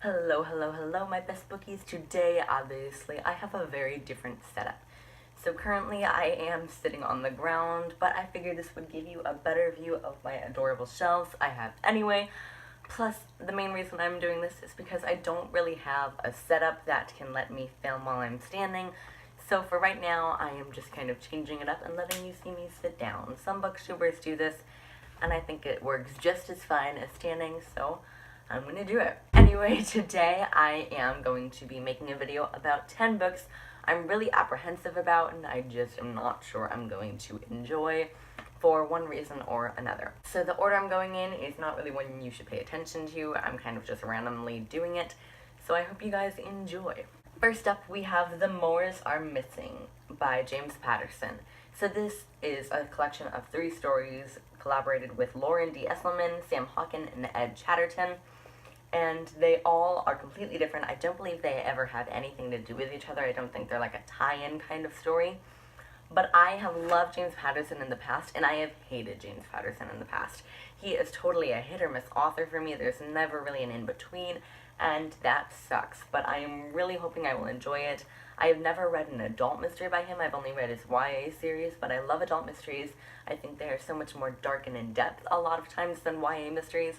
Hello, hello, hello, my best bookies. Today, obviously, I have a very different setup. So currently, I am sitting on the ground, but I figured this would give you a better view of my adorable shelves I have anyway. Plus, the main reason I'm doing this is because I don't really have a setup that can let me film while I'm standing. So for right now, I am just kind of changing it up and letting you see me sit down. Some booktubers do this, and I think it works just as fine as standing, so I'm gonna do it. Anyway, today I am going to be making a video about 10 books I'm really apprehensive about and I just am not sure I'm going to enjoy for one reason or another. So the order I'm going in is not really one you should pay attention to. I'm kind of just randomly doing it, so I hope you guys enjoy. First up, we have The Moors Are Missing by James Patterson. So this is a collection of 3 stories collaborated with Lauren D. Esselman, Sam Hawken, and Ed Chatterton. And they all are completely different. I don't believe they ever have anything to do with each other. I don't think they're like a tie-in kind of story. But I have loved James Patterson in the past, and I have hated James Patterson in the past. He is totally a hit-or-miss author for me. There's never really an in-between, and that sucks. But I am really hoping I will enjoy it. I have never read an adult mystery by him. I've only read his YA series, but I love adult mysteries. I think they are so much more dark and in-depth a lot of times than YA mysteries.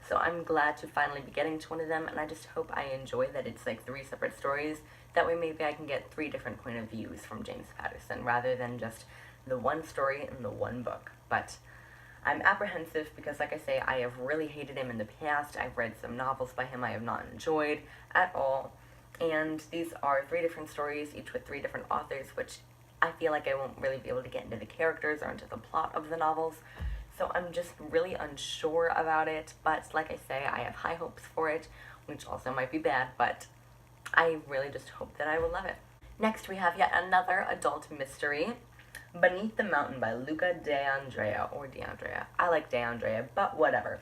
So I'm glad to finally be getting to one of them, and I just hope I enjoy that it's like 3 separate stories. That way maybe I can get 3 different point of views from James Patterson, rather than just the one story in the one book. But I'm apprehensive because, like I say, I have really hated him in the past. I've read some novels by him I have not enjoyed at all. And these are 3 different stories, each with 3 different authors, which I feel like I won't really be able to get into the characters or into the plot of the novels. So I'm just really unsure about it, but like I say, I have high hopes for it, which also might be bad, but I really just hope that I will love it. Next, we have yet another adult mystery, Beneath the Mountain by Luca D'Andrea, or D'Andrea. I like D'Andrea, but whatever.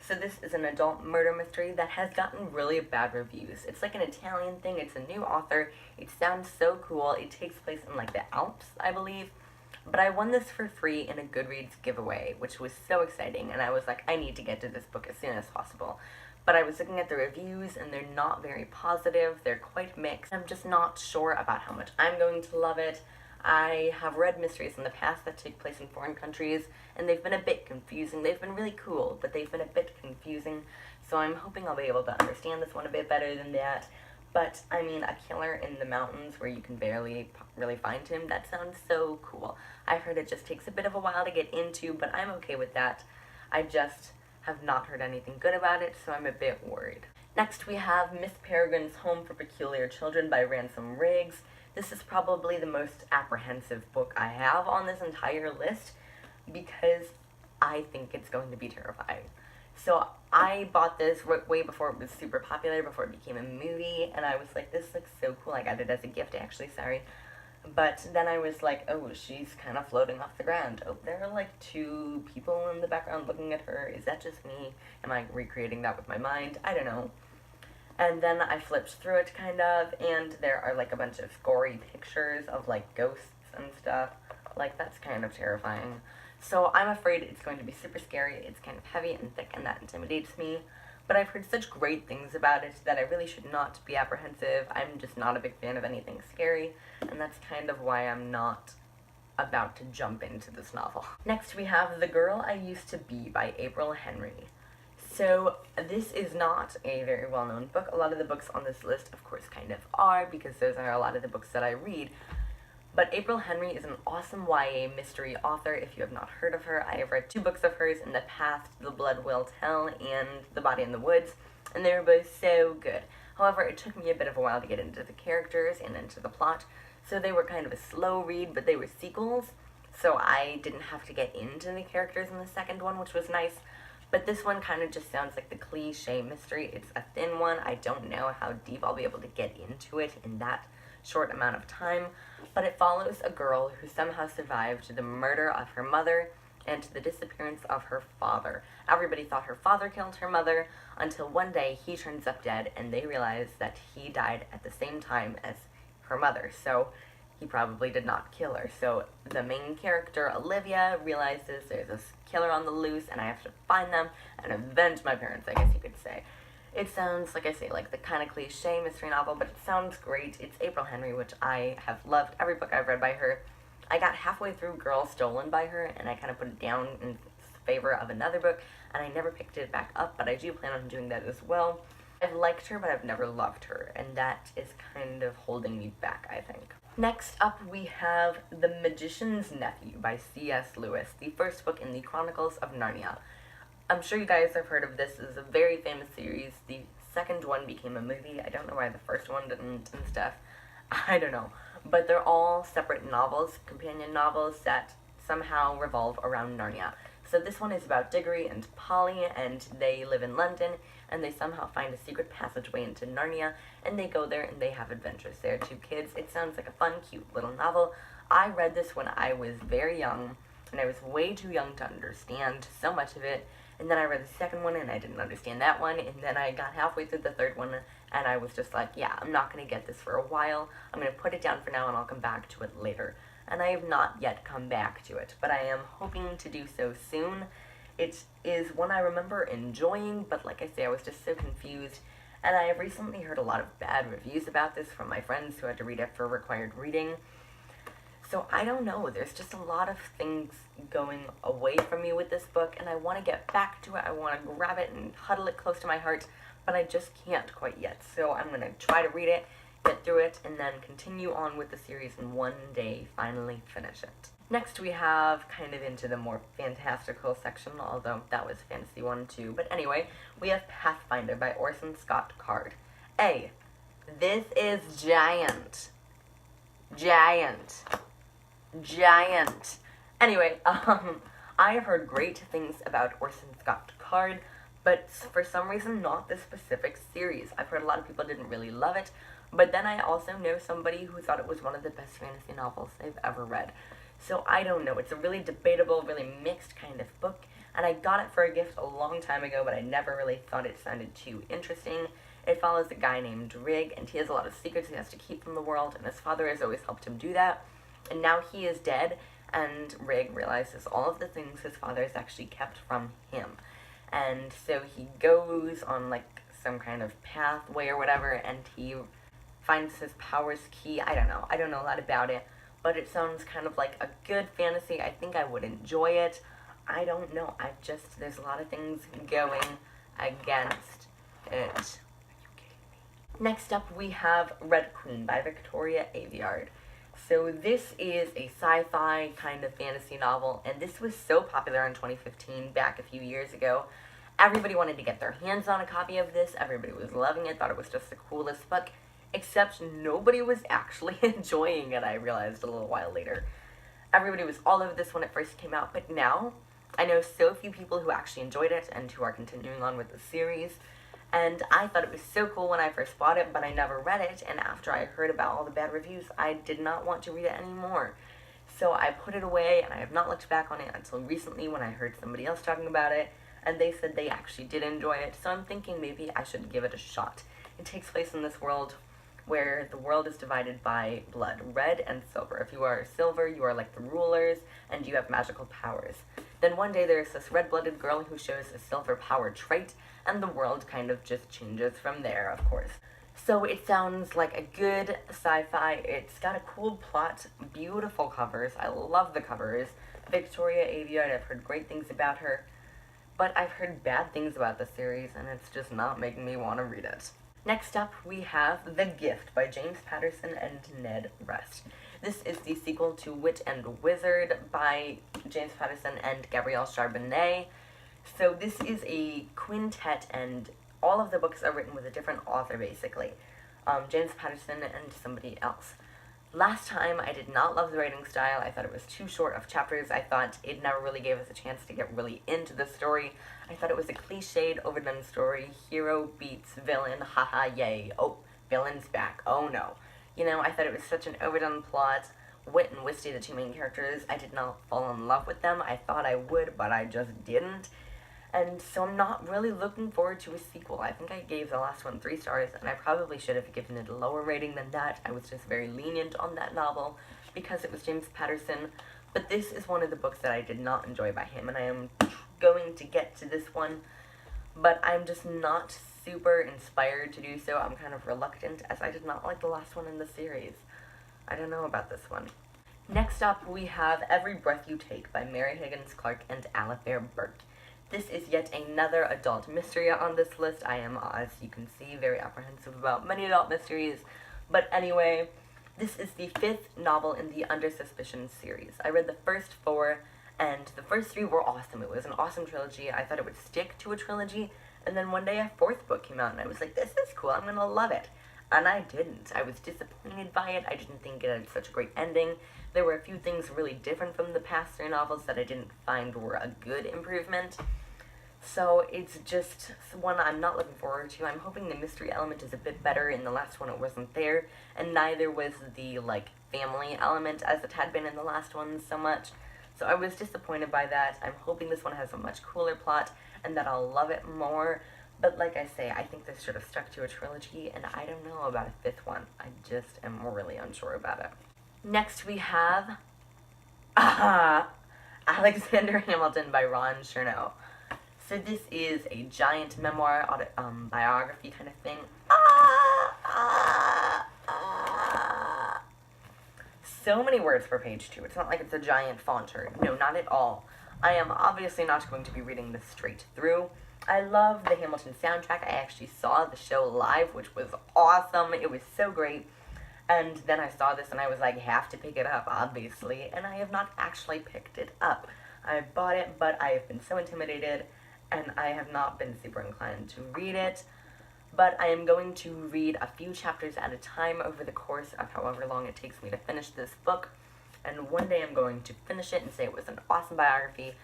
So this is an adult murder mystery that has gotten really bad reviews. It's like an Italian thing, it's a new author, it sounds so cool, it takes place in like the Alps, I believe. But I won this for free in a Goodreads giveaway, which was so exciting, and I was like, I need to get to this book as soon as possible. But I was looking at the reviews, and they're not very positive, they're quite mixed. I'm just not sure about how much I'm going to love it. I have read mysteries in the past that take place in foreign countries, and they've been a bit confusing. They've been really cool, but they've been a bit confusing, so I'm hoping I'll be able to understand this one a bit better than that. But, I mean, a killer in the mountains where you can barely really find him, that sounds so cool. I've heard it just takes a bit of a while to get into, but I'm okay with that. I just have not heard anything good about it, so I'm a bit worried. Next, we have Miss Peregrine's Home for Peculiar Children by Ransom Riggs. This is probably the most apprehensive book I have on this entire list, because I think it's going to be terrifying. So I bought this way before it was super popular, before it became a movie, and I was like, this looks so cool. I got it as a gift, actually, sorry. But then I was like, oh, she's kind of floating off the ground. Oh, there are like 2 people in the background looking at her. Is that just me? Am I recreating that with my mind? I don't know. And then I flipped through it, kind of, and there are like a bunch of gory pictures of like ghosts and stuff. Like, that's kind of terrifying. So I'm afraid it's going to be super scary. It's kind of heavy and thick, and that intimidates me. But I've heard such great things about it that I really should not be apprehensive. I'm just not a big fan of anything scary, and that's kind of why I'm not about to jump into this novel. Next, we have The Girl I Used to Be by April Henry. So this is not a very well-known book. A lot of the books on this list, of course, kind of are, because those are a lot of the books that I read. But April Henry is an awesome YA mystery author. If you have not heard of her, I have read 2 books of hers in the past, The Blood Will Tell and The Body in the Woods, and they were both so good. However, it took me a bit of a while to get into the characters and into the plot, so they were kind of a slow read, but they were sequels, so I didn't have to get into the characters in the second one, which was nice. But this one kind of just sounds like the cliche mystery. It's a thin one. I don't know how deep I'll be able to get into it in that short amount of time, but it follows a girl who somehow survived the murder of her mother and the disappearance of her father. Everybody thought her father killed her mother until one day he turns up dead and they realize that he died at the same time as her mother, so he probably did not kill her. So the main character, Olivia, realizes there's this killer on the loose and I have to find them and avenge my parents, I guess you could say. It sounds, like I say, like the kind of cliche mystery novel, but it sounds great. It's April Henry, which I have loved every book I've read by her. I got halfway through Girl Stolen by her, and I kind of put it down in favor of another book, and I never picked it back up, but I do plan on doing that as well. I've liked her, but I've never loved her, and that is kind of holding me back, I think. Next up, we have The Magician's Nephew by C.S. Lewis, the first book in the Chronicles of Narnia. I'm sure you guys have heard of this. This is a very famous series. The second one became a movie. I don't know why the first one didn't and stuff. I don't know. But they're all separate novels, companion novels that somehow revolve around Narnia. So this one is about Diggory and Polly, and they live in London, and they somehow find a secret passageway into Narnia, and they go there and they have adventures. They're two kids. It sounds like a fun, cute little novel. I read this when I was very young, and I was way too young to understand so much of it. And then I read the second one, and I didn't understand that one, and then I got halfway through the third one, and I was just like, yeah, I'm not going to get this for a while. I'm going to put it down for now, and I'll come back to it later. And I have not yet come back to it, but I am hoping to do so soon. It is one I remember enjoying, but like I say, I was just so confused, and I have recently heard a lot of bad reviews about this from my friends who had to read it for required reading. So I don't know, there's just a lot of things going away from me with this book, and I want to get back to it. I want to grab it and huddle it close to my heart, but I just can't quite yet. So I'm going to try to read it, get through it, and then continue on with the series and one day finally finish it. Next we have kind of into the more fantastical section, although that was a fantasy one too. But anyway, we have Pathfinder by Orson Scott Card. This is giant. Anyway, I have heard great things about Orson Scott Card, but for some reason not this specific series. I've heard a lot of people didn't really love it, but then I also know somebody who thought it was one of the best fantasy novels they've ever read. So I don't know, it's a really debatable, really mixed kind of book, and I got it for a gift a long time ago, but I never really thought it sounded too interesting. It follows a guy named Rig, and he has a lot of secrets he has to keep from the world, and his father has always helped him do that. And now he is dead, and Rig realizes all of the things his father has actually kept from him. And so he goes on, like, some kind of pathway or whatever, and he finds his powers key. I don't know a lot about it, but it sounds kind of like a good fantasy. I think I would enjoy it. I don't know. There's a lot of things going against it. Are you kidding me? Next up, we have Red Queen by Victoria Aveyard. So this is a sci-fi kind of fantasy novel, and this was so popular in 2015, back a few years ago. Everybody wanted to get their hands on a copy of this. Everybody was loving it, thought it was just the coolest book, except nobody was actually enjoying it, I realized a little while later. Everybody was all over this when it first came out, but now I know so few people who actually enjoyed it and who are continuing on with the series. And I thought it was so cool when I first bought it, but I never read it, and after I heard about all the bad reviews, I did not want to read it anymore. So I put it away, and I have not looked back on it until recently when I heard somebody else talking about it, and they said they actually did enjoy it, so I'm thinking maybe I should give it a shot. It takes place in this world where the world is divided by blood, red and silver. If you are silver, you are like the rulers, and you have magical powers. Then one day there's this red-blooded girl who shows a silver power trait, and the world kind of just changes from there, of course. So it sounds like a good sci-fi. It's got a cool plot, beautiful covers. I love the covers. Victoria Aveyard, I've heard great things about her, but I've heard bad things about the series, and it's just not making me want to read it. Next up, we have The Gift by James Patterson and Ned Rest. This is the sequel to Wit and Wizard by James Patterson and Gabrielle Charbonnet. So this is a quintet, and all of the books are written with a different author, basically. James Patterson and somebody else. Last time, I did not love the writing style. I thought it was too short of chapters. I thought it never really gave us a chance to get really into the story. I thought it was a cliched, overdone story. Hero beats villain, haha, yay. Oh, villain's back. Oh no. You know, I thought it was such an overdone plot. Wit and Wisty, the two main characters, I did not fall in love with them. I thought I would, but I just didn't. And so I'm not really looking forward to a sequel. I think I gave the last one 3 stars, and I probably should have given it a lower rating than that. I was just very lenient on that novel because it was James Patterson. But this is one of the books that I did not enjoy by him, and I am going to get to this one. But I'm just not super inspired to do so. I'm kind of reluctant as I did not like the last one in the series. I don't know about this one. Next up, we have Every Breath You Take by Mary Higgins Clark and Alastair Burt. This is yet another adult mystery on this list. I am, as you can see, very apprehensive about many adult mysteries. But anyway, this is the 5th novel in the Under Suspicion series. I read the first 4, and the first 3 were awesome. It was an awesome trilogy. I thought it would stick to a trilogy, and then one day a 4th book came out, and I was like, this is cool, I'm gonna love it. And I didn't. I was disappointed by it. I didn't think it had such a great ending. There were a few things really different from the past 3 novels that I didn't find were a good improvement. So it's just one I'm not looking forward to. I'm hoping the mystery element is a bit better. In the last one it wasn't there, and neither was the, family element as it had been in the last one so much. So I was disappointed by that. I'm hoping this one has a much cooler plot, and that I'll love it more. But like I say, I think this should have stuck to a trilogy, and I don't know about a 5th one. I just am really unsure about it. Next we have Alexander Hamilton by Ron Chernow. So this is a giant memoir, biography kind of thing. So many words per page too. It's not like it's a giant fonter. No, not at all. I am obviously not going to be reading this straight through. I love the Hamilton soundtrack. I actually saw the show live, which was awesome. It was so great. And then I saw this and I was like, have to pick it up, obviously. And I have not actually picked it up. I bought it, but I have been so intimidated, and I have not been super inclined to read it. But I am going to read a few chapters at a time over the course of however long it takes me to finish this book. And one day I'm going to finish it and say it was an awesome biography.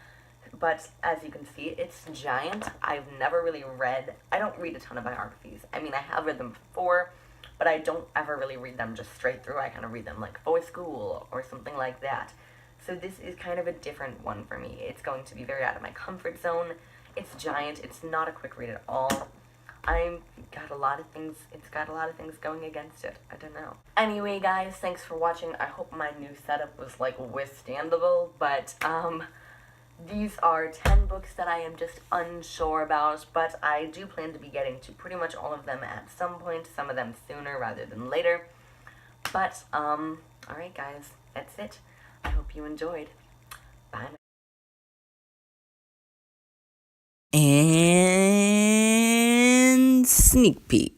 But as you can see, it's giant. I've never really read, I don't read a ton of biographies. I mean, I have read them before, but I don't ever really read them just straight through. I kind of read them for school or something like that. So this is kind of a different one for me. It's going to be very out of my comfort zone. It's giant. It's not a quick read at all. It's got a lot of things going against it. I don't know. Anyway, guys, thanks for watching. I hope my new setup was, withstandable, but, these are 10 books that I am just unsure about, but I do plan to be getting to pretty much all of them at some point, some of them sooner rather than later. But, alright guys, that's it. I hope you enjoyed. Bye. And sneak peek.